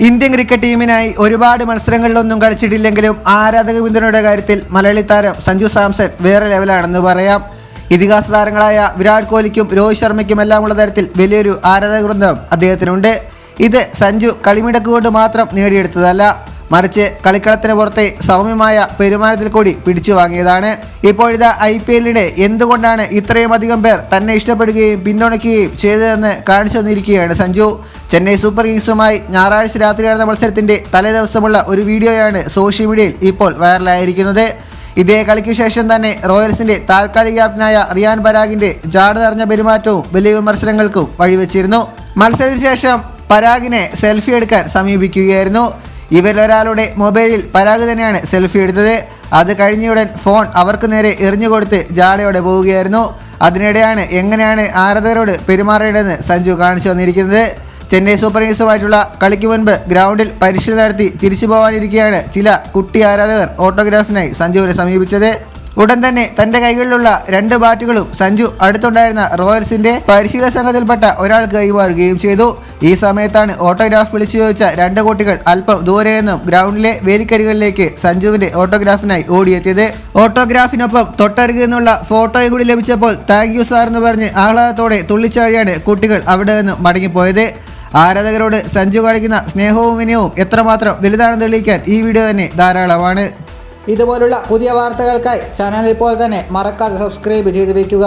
Indian cricket ടീമിനായി ഒരുപാട് മത്സരങ്ങളിലൊന്നും കളിച്ചിട്ടില്ലെങ്കിലും ആരാധക പിന്തുണയുടെ കാര്യത്തിൽ മലയാളി താരം സഞ്ജു സാംസൺ വേറെ ലെവലാണെന്ന് പറയാം. ഇതിഹാസ താരങ്ങളായ വിരാട് കോഹ്ലിക്കും രോഹിത് ശർമ്മയ്ക്കും എല്ലാമുള്ള തരത്തിൽ വലിയൊരു ആരാധക വൃന്ദം അദ്ദേഹത്തിനുണ്ട്. ഇത് സഞ്ജു കളിമിടക്ക് കൊണ്ട് മാത്രം നേടിയെടുത്തതല്ല, മറിച്ച് കളിക്കളത്തിന് പുറത്തെ സൗമ്യമായ പെരുമാറ്റത്തിൽ കൂടി പിടിച്ചു വാങ്ങിയതാണ്. ഇപ്പോഴിതാ IPL എന്തുകൊണ്ടാണ് ഇത്രയും അധികം പേർ തന്നെ ഇഷ്ടപ്പെടുകയും പിന്തുണയ്ക്കുകയും ചെയ്തതെന്ന് കാണിച്ചു തന്നിരിക്കുകയാണ് സഞ്ജു. ചെന്നൈ സൂപ്പർ കിങ്സുമായി ഞായറാഴ്ച രാത്രി നടന്ന മത്സരത്തിന്റെ തലേദിവസമുള്ള ഒരു വീഡിയോയാണ് സോഷ്യൽ മീഡിയയിൽ ഇപ്പോൾ വൈറലായിരിക്കുന്നത്. ഇതേ കളിക്കു ശേഷം തന്നെ റോയൽസിന്റെ താൽക്കാലിക ക്യാപ്റ്റനായ റിയാൻ പരാഗിന്റെ ജാട നിറഞ്ഞ പെരുമാറ്റവും വലിയ വിമർശനങ്ങൾക്കും വഴിവെച്ചിരുന്നു. മത്സരത്തിന് ശേഷം പരാഗിനെ സെൽഫി എടുക്കാൻ സമീപിക്കുകയായിരുന്നു. ഇവരിലൊരാളുടെ മൊബൈലിൽ പരാഗ് തന്നെയാണ് സെൽഫി എടുത്തത്. അത് കഴിഞ്ഞയുടൻ ഫോൺ അവർക്ക് നേരെ എറിഞ്ഞുകൊടുത്ത് ജാടയോടെ പോവുകയായിരുന്നു. അതിനിടെയാണ് എങ്ങനെയാണ് ആരാധകരോട് പെരുമാറേണ്ടതെന്ന് സഞ്ജു കാണിച്ചു വന്നിരിക്കുന്നത്. ചെന്നൈ സൂപ്പർ കിങ്സുമായിട്ടുള്ള കളിക്ക് മുൻപ് ഗ്രൗണ്ടിൽ പരിശീലനം നടത്തി തിരിച്ചു പോകാനിരിക്കെയാണ് ചില കുട്ടി ആരാധകർ ഓട്ടോഗ്രാഫിനായി സഞ്ജുവിനെ സമീപിച്ചത്. ഉടൻ തന്നെ തന്റെ കൈകളിലുള്ള 2 ബാറ്റുകളും സഞ്ജു അടുത്തുണ്ടായിരുന്ന റോയൽസിന്റെ പരിശീലന സംഘത്തിൽപ്പെട്ട ഒരാൾക്ക് കൈമാറുകയും ചെയ്തു. ഈ സമയത്താണ് ഓട്ടോഗ്രാഫ് വിളിച്ചു ചോദിച്ച 2 കുട്ടികൾ അല്പം ദൂരെ നിന്നും ഗ്രൗണ്ടിലെ വേലിക്കരികളിലേക്ക് സഞ്ജുവിന്റെ ഓട്ടോഗ്രാഫിനായി ഓടിയെത്തിയത്. ഓട്ടോഗ്രാഫിനൊപ്പം തൊട്ടരികിൽ നിന്നുള്ള ഫോട്ടോയും കൂടി ലഭിച്ചപ്പോൾ താങ്ക് യു സാർ എന്ന് പറഞ്ഞ് ആഹ്ലാദത്തോടെ തുള്ളിച്ചാടിയാണ് കുട്ടികൾ അവിടെ നിന്ന് മടങ്ങിപ്പോയത്. ആരാധകരോട് സഞ്ജു കാണിക്കുന്ന സ്നേഹവും വിനയവും എത്രമാത്രം വലുതാണെന്ന് തെളിയിക്കാൻ ഈ വീഡിയോ തന്നെ ധാരാളമാണ്. ഇതുപോലുള്ള പുതിയ വാർത്തകൾക്കായി ചാനൽ ഇപ്പോൾ തന്നെ മറക്കാതെ സബ്സ്ക്രൈബ് ചെയ്ത് വയ്ക്കുക.